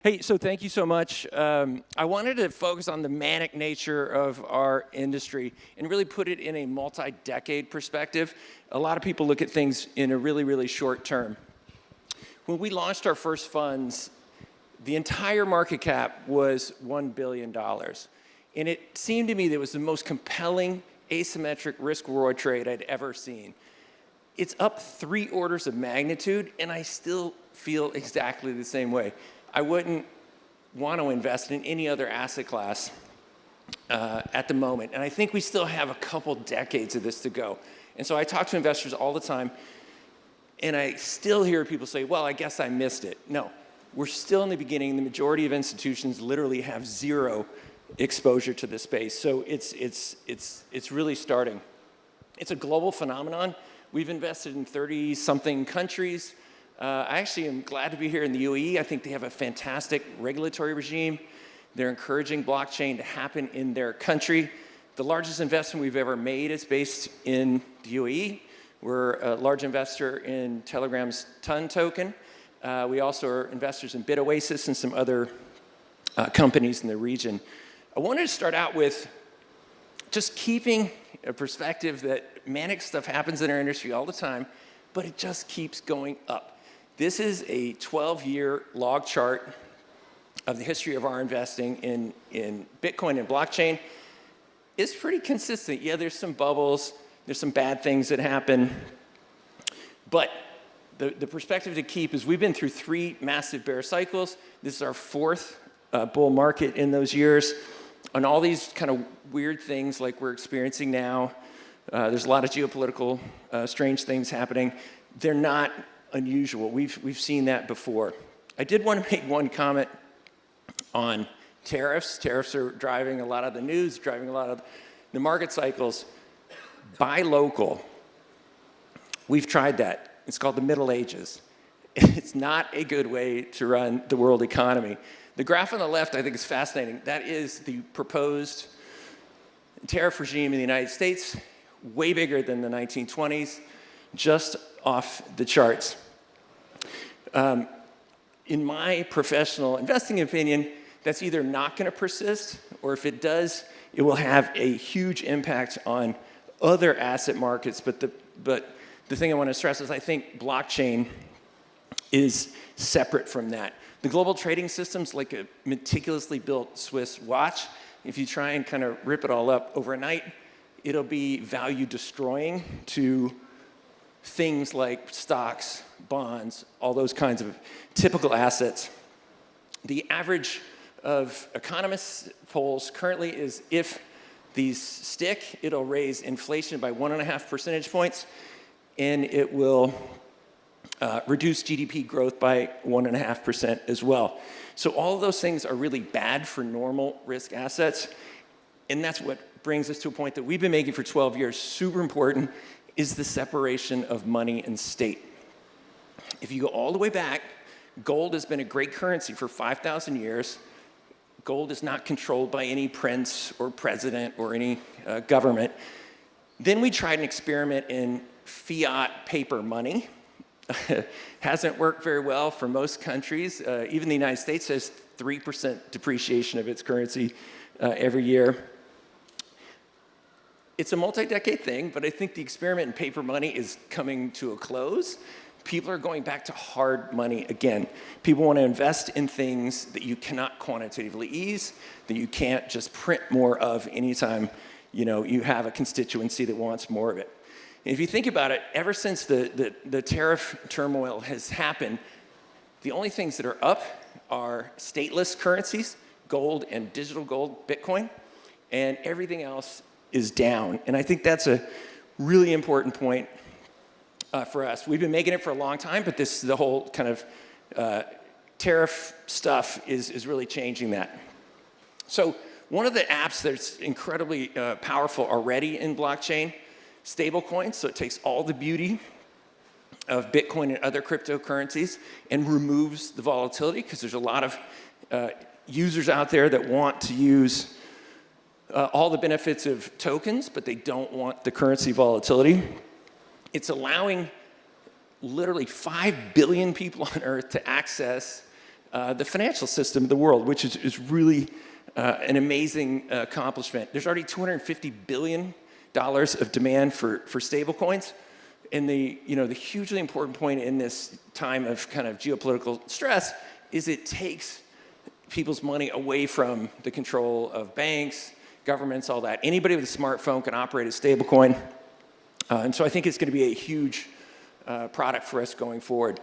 Hey, so thank you so much. I wanted to focus on the manic nature of our industry and really put it in a multi-decade perspective. A lot of people look at things in a really, really short term. When we launched our first funds, the entire market cap was $1 billion. And it seemed to me that it was the most compelling asymmetric risk-reward trade I'd ever seen. It's up 3 orders of magnitude, and I still feel exactly the same way. I wouldn't want to invest in any other asset class at the moment. And I think we still have a couple decades of this to go. And so I talk to investors all the time, and I still hear people say, well, I guess I missed it. No, we're still in the beginning. The majority of institutions literally have 0 exposure to this space. So it's really starting. It's a global phenomenon. We've invested in 30-something countries. I actually am glad to be here in the UAE. I think they have a fantastic regulatory regime. They're encouraging blockchain to happen in their country. The largest investment we've ever made is based in the UAE. We're a large investor in Telegram's TON token. We also are investors in BitOasis and some other companies in the region. I wanted to start out with just keeping a perspective that manic stuff happens in our industry all the time, but it just keeps going up. This is a 12-year log chart of the history of our investing in Bitcoin and blockchain. It's pretty consistent. Yeah, there's some bubbles, there's some bad things that happen, but the perspective to keep is we've been through 3 massive bear cycles. This is our 4th bull market in those years. On all these kind of weird things like we're experiencing now, there's a lot of geopolitical strange things happening. They're not unusual. We've seen that before. I did want to make one comment on tariffs. Tariffs are driving a lot of the news, driving a lot of the market cycles. Buy local. We've tried that. It's called the Middle Ages. It's not a good way to run the world economy. The graph on the left I think is fascinating. That is the proposed tariff regime in the United States, way bigger than the 1920s, just off the charts. In my professional investing opinion, that's either not going to persist, or if it does, it will have a huge impact on other asset markets. But the thing I want to stress is I think blockchain is separate from that. The global trading system's like a meticulously built Swiss watch. If you try and kind of rip it all up overnight, it'll be value destroying to things like stocks, bonds, all those kinds of typical assets. The average of economists' polls currently is if these stick, it'll raise inflation by 1.5 percentage points, and it will reduce GDP growth by 1.5% as well. So all of those things are really bad for normal risk assets, and that's what brings us to a point that we've been making for 12 years, super important, is the separation of money and state. If you go all the way back, gold has been a great currency for 5,000 years. Gold is not controlled by any prince or president or any government. Then we tried an experiment in fiat paper money. Hasn't worked very well for most countries. Even the United States has 3% depreciation of its currency every year. It's a multi-decade thing, but I think the experiment in paper money is coming to a close. People are going back to hard money again. People want to invest in things that you cannot quantitatively ease, that you can't just print more of anytime you have a constituency that wants more of it. And if you think about it, ever since the tariff turmoil has happened, the only things that are up are stateless currencies, gold and digital gold, Bitcoin, and everything else is down. And I think that's a really important point for us. We've been making it for a long time, but the whole kind of tariff stuff is really changing that. So one of the apps that's incredibly powerful already in blockchain, stablecoins, so it takes all the beauty of Bitcoin and other cryptocurrencies and removes the volatility, because there's a lot of users out there that want to use all the benefits of tokens, but they don't want the currency volatility. It's allowing literally 5 billion people on Earth to access the financial system of the world, which is really an amazing accomplishment. There's already $250 billion of demand for stablecoins. And the hugely important point in this time of kind of geopolitical stress is it takes people's money away from the control of banks, governments, all that. Anybody with a smartphone can operate a stablecoin. And so I think it's going to be a huge product for us going forward.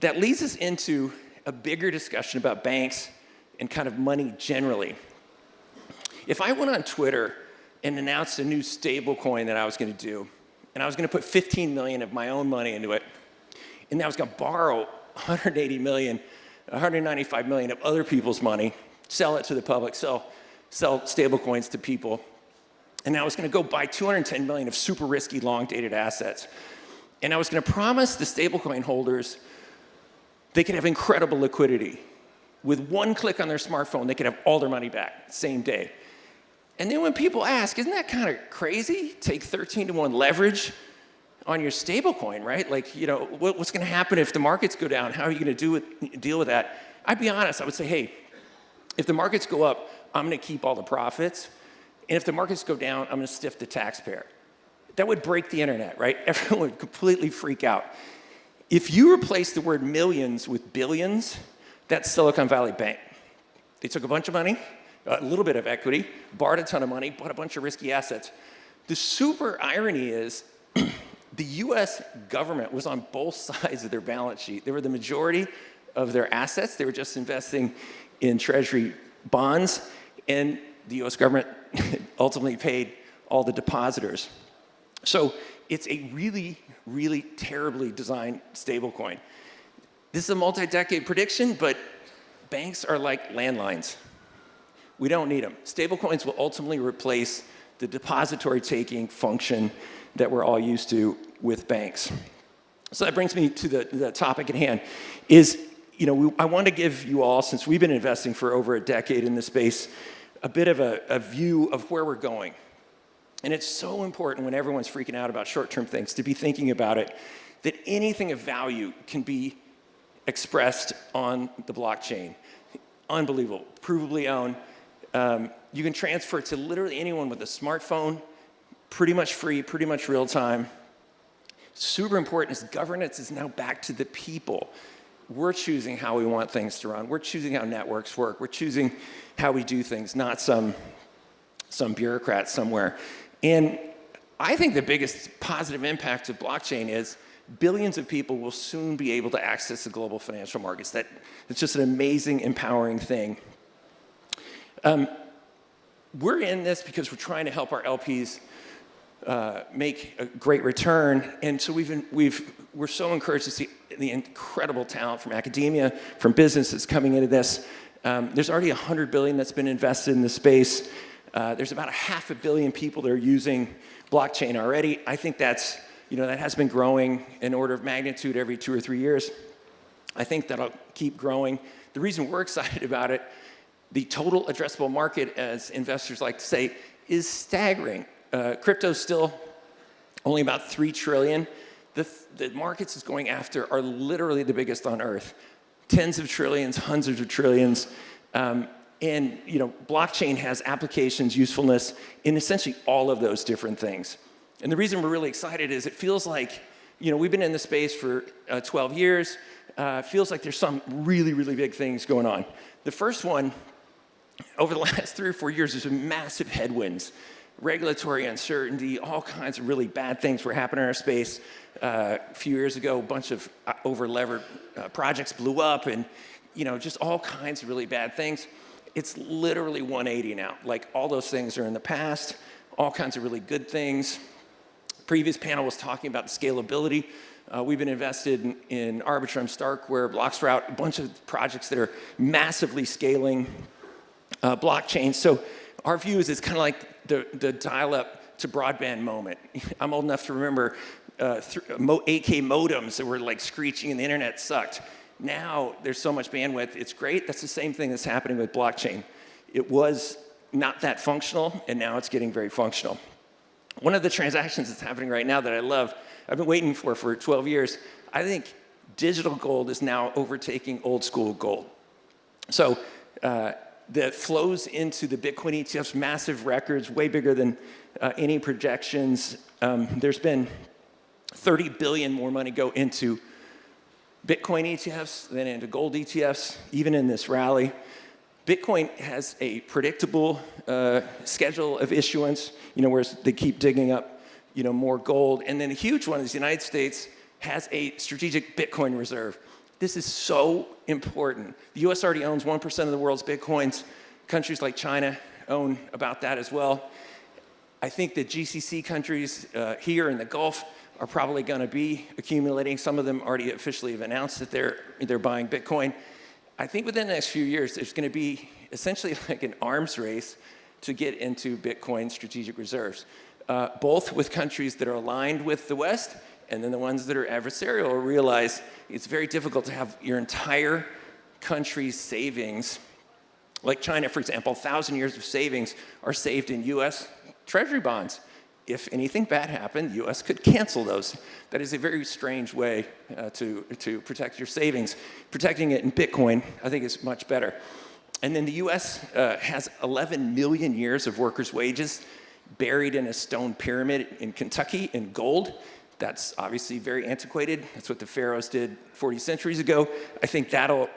That leads us into a bigger discussion about banks and kind of money generally. If I went on Twitter and announced a new stablecoin that I was going to do, and I was going to put 15 million of my own money into it, and I was going to borrow 180 million, 195 million of other people's money, sell it to the public, sell stablecoins to people, and I was going to go buy 210 million of super risky, long-dated assets. And I was going to promise the stablecoin holders they could have incredible liquidity. With one click on their smartphone, they could have all their money back same day. And then when people ask, isn't that kind of crazy? Take 13-to-1 leverage on your stablecoin, right? Like, what's going to happen if the markets go down? How are you going to deal with that? I'd be honest. I would say, hey, if the markets go up, I'm going to keep all the profits. And if the markets go down, I'm going to stiff the taxpayer. That would break the internet, right? Everyone would completely freak out. If you replace the word millions with billions, that's Silicon Valley Bank. They took a bunch of money, a little bit of equity, borrowed a ton of money, bought a bunch of risky assets. The super irony is the US government was on both sides of their balance sheet. They were the majority of their assets. They were just investing in treasury bonds, and the US government ultimately paid all the depositors. So it's a really, really terribly designed stablecoin. This is a multi-decade prediction, but banks are like landlines. We don't need them. Stablecoins will ultimately replace the depository taking function that we're all used to with banks. So that brings me to the topic at hand. I want to give you all, since we've been investing for over a decade in this space, a bit of a view of where we're going. And it's so important when everyone's freaking out about short-term things to be thinking about it, that anything of value can be expressed on the blockchain. Unbelievable, provably owned. You can transfer it to literally anyone with a smartphone, pretty much free, pretty much real time. Super important is governance is now back to the people. We're choosing how we want things to run. We're choosing how networks work. We're choosing how we do things, not some bureaucrat somewhere. And I think the biggest positive impact of blockchain is billions of people will soon be able to access the global financial markets. It's just an amazing, empowering thing. We're in this because we're trying to help our LPs make a great return, and so we're so encouraged to see the incredible talent from academia, from businesses coming into this. There's already $100 billion that's been invested in the space. There's about 500 million people that are using blockchain already. I think that has been growing in order of magnitude every 2 or 3 years. I think that'll keep growing. The reason we're excited about it, the total addressable market, as investors like to say, is staggering. Crypto's still only about $3 trillion. The markets it's going after are literally the biggest on Earth. Tens of trillions, hundreds of trillions. And blockchain has applications, usefulness in essentially all of those different things. And the reason we're really excited is it feels like, we've been in the space for 12 years. It feels like there's some really, really big things going on. The first one, over the last 3 or 4 years, there's been massive headwinds. Regulatory uncertainty, all kinds of really bad things were happening in our space. A few years ago, a bunch of over-levered projects blew up, and just all kinds of really bad things. It's literally 180 now. Like, all those things are in the past, all kinds of really good things. Previous panel was talking about the scalability. We've been invested in Arbitrum, Starkware, Blockstr, a bunch of projects that are massively scaling blockchain. So our view is it's kind of like the dial-up to broadband moment. I'm old enough to remember 8K modems that were like screeching and the internet sucked. Now there's so much bandwidth, it's great. That's the same thing that's happening with blockchain. It was not that functional, and now it's getting very functional. One of the transactions that's happening right now that I love, I've been waiting for 12 years, I think digital gold is now overtaking old school gold. So the flows into the Bitcoin ETFs, massive records, way bigger than any projections. There's been 30 billion more money go into Bitcoin ETFs than into gold ETFs, even in this rally. Bitcoin has a predictable schedule of issuance, whereas they keep digging up, more gold. And then a huge one is the United States has a strategic Bitcoin reserve. This is so important. The US already owns 1% of the world's Bitcoins. Countries like China own about that as well. I think the GCC countries here in the Gulf are probably going to be accumulating. Some of them already officially have announced that they're buying Bitcoin. I think within the next few years, there's going to be essentially like an arms race to get into Bitcoin strategic reserves, both with countries that are aligned with the West, and then the ones that are adversarial will realize it's very difficult to have your entire country's savings. Like China, for example, 1,000 years of savings are saved in US Treasury bonds. If anything bad happened, the US could cancel those. That is a very strange way to protect your savings. Protecting it in Bitcoin, I think, is much better. And then the US has 11 million years of workers' wages buried in a stone pyramid in Kentucky in gold. That's obviously very antiquated. That's what the pharaohs did 40 centuries ago. I think that'll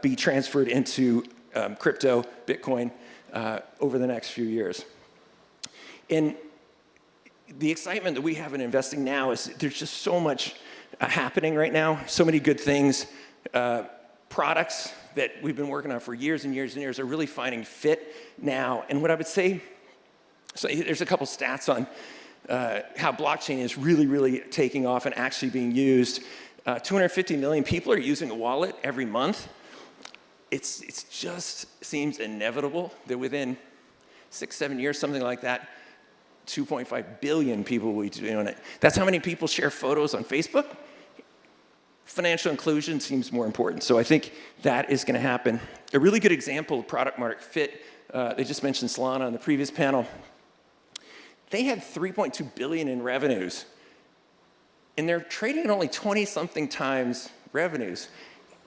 be transferred into crypto, Bitcoin, over the next few years. And the excitement that we have in investing now is there's just so much happening right now, so many good things. Products that we've been working on for years and years and years are really finding fit now. And what I would say, so there's a couple stats on how blockchain is really, really taking off and actually being used. 250 million people are using a wallet every month. It's just seems inevitable that within 6-7 years, something like that, 2.5 billion people will be doing it. That's how many people share photos on Facebook. Financial inclusion seems more important. So I think that is going to happen. A really good example of product market fit, they just mentioned Solana on the previous panel. They had 3.2 billion in revenues, and they're trading at only 20-something times revenues.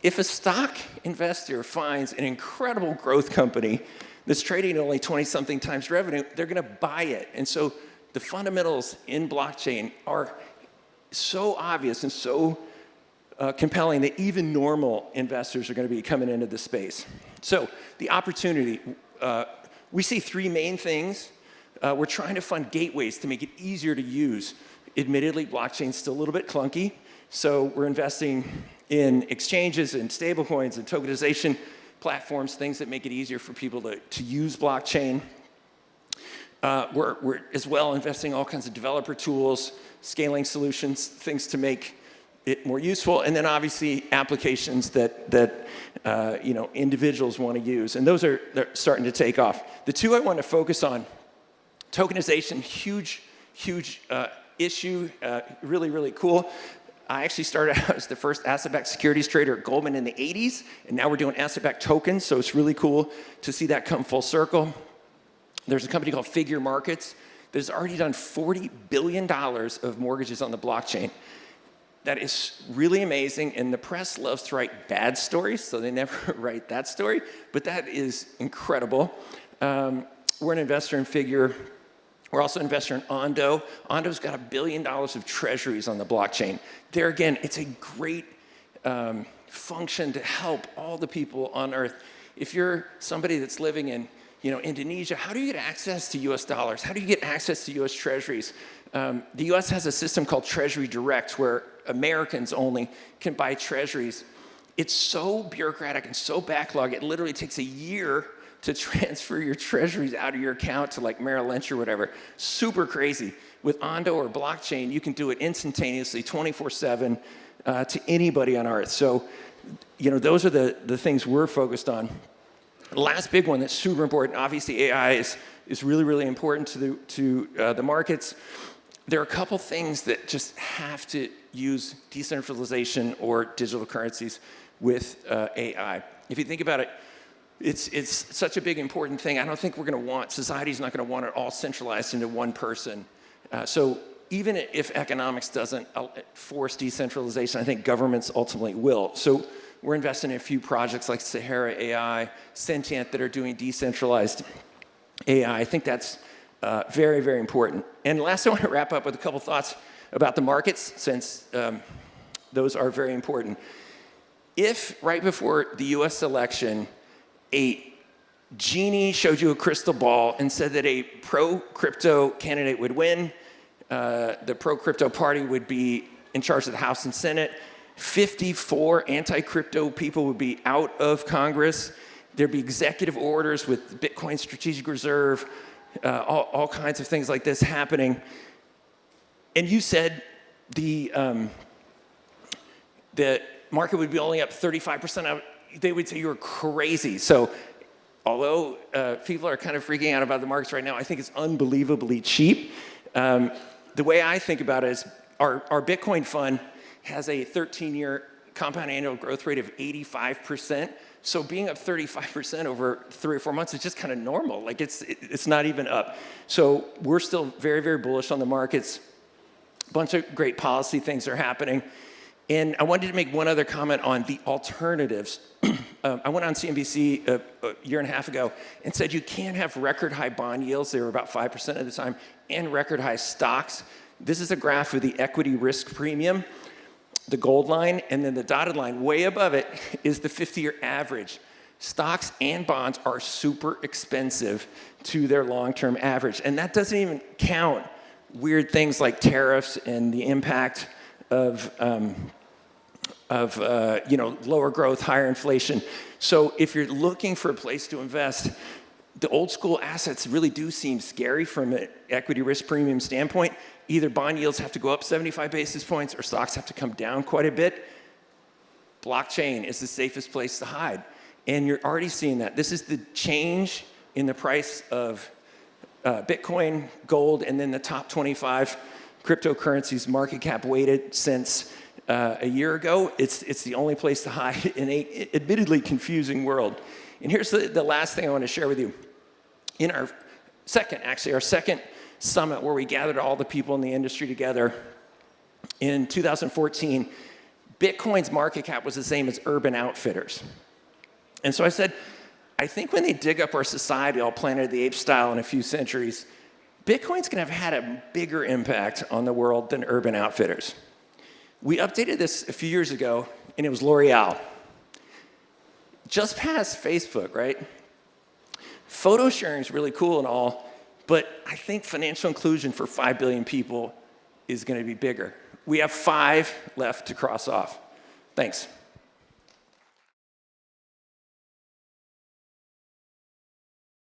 If a stock investor finds an incredible growth company that's trading at only 20-something times revenue, they're going to buy it. And so the fundamentals in blockchain are so obvious and so compelling that even normal investors are going to be coming into the space. So the opportunity, we see three main things. We're trying to find gateways to make it easier to use. Admittedly, blockchain's still a little bit clunky, so we're investing in exchanges and stablecoins and tokenization platforms, things that make it easier for people to use blockchain. We're as well investing in all kinds of developer tools, scaling solutions, things to make it more useful, and then obviously applications that individuals want to use, and they're starting to take off. The two I want to focus on: tokenization, huge issue, really, really cool. I actually started out as the first asset-backed securities trader at Goldman in the 80s, and now we're doing asset-backed tokens, so it's really cool to see that come full circle. There's a company called Figure Markets that's already done $40 billion of mortgages on the blockchain. That is really amazing, and the press loves to write bad stories, so they never write that story, but that is incredible. We're an investor in Figure. We're also an investor in Ondo. Ondo's got $1 billion of treasuries on the blockchain. There again, it's a great function to help all the people on Earth. If you're somebody that's living in Indonesia, how do you get access to US dollars? How do you get access to US treasuries? The US has a system called Treasury Direct where Americans only can buy treasuries. It's so bureaucratic and so backlogged, it literally takes a year to transfer your treasuries out of your account to like Merrill Lynch or whatever. Super crazy. With Ondo or blockchain, you can do it instantaneously, 24/7, to anybody on Earth. So, those are the things we're focused on. The last big one that's super important, obviously AI is really, really important to the markets. There are a couple things that just have to use decentralization or digital currencies with AI. If you think about it, it's such a big, important thing. I don't think society's not going to want it all centralized into one person. So even if economics doesn't force decentralization, I think governments ultimately will. So we're investing in a few projects like Sahara AI, Sentient, that are doing decentralized AI. I think that's very, very important. And last, I want to wrap up with a couple thoughts about the markets, since those are very important. If right before the US election, a genie showed you a crystal ball and said that a pro-crypto candidate would win, the pro-crypto party would be in charge of the House and Senate, 54 anti-crypto people would be out of Congress, there'd be executive orders with Bitcoin Strategic Reserve, all kinds of things like this happening. And you said the market would be only up 35%. They would say you were crazy. So although people are kind of freaking out about the markets right now, I think it's unbelievably cheap. The way I think about it is our Bitcoin fund has a 13-year compound annual growth rate of 85%. So being up 35% over 3 or 4 months is just kind of normal. Like it's not even up. So we're still very, very bullish on the markets. A bunch of great policy things are happening. And I wanted to make one other comment on the alternatives. I went on CNBC a year and a half ago and said you can't have record high bond yields, they were about 5% at the time, and record high stocks. This is a graph of the equity risk premium, the gold line, and then the dotted line way above it is the 50-year average. Stocks and bonds are super expensive to their long-term average. And that doesn't even count weird things like tariffs and the impact of lower growth, higher inflation. So if you're looking for a place to invest, the old school assets really do seem scary from an equity risk premium standpoint. Either bond yields have to go up 75 basis points or stocks have to come down quite a bit. Blockchain is the safest place to hide. And you're already seeing that. This is the change in the price of Bitcoin, gold, and then the top 25 cryptocurrencies market cap weighted since a year ago. It's the only place to hide in a admittedly confusing world. And here's the last thing I want to share with you. In our second summit where we gathered all the people in the industry together in 2014, Bitcoin's market cap was the same as Urban Outfitters. And so I said, I think when they dig up our society all Planet of the Apes style in a few centuries, Bitcoin's gonna have had a bigger impact on the world than Urban Outfitters. We updated this a few years ago, and it was L'Oreal. Just past Facebook, right? Photo sharing is really cool and all, but I think financial inclusion for 5 billion people is gonna be bigger. We have 5 left to cross off. Thanks.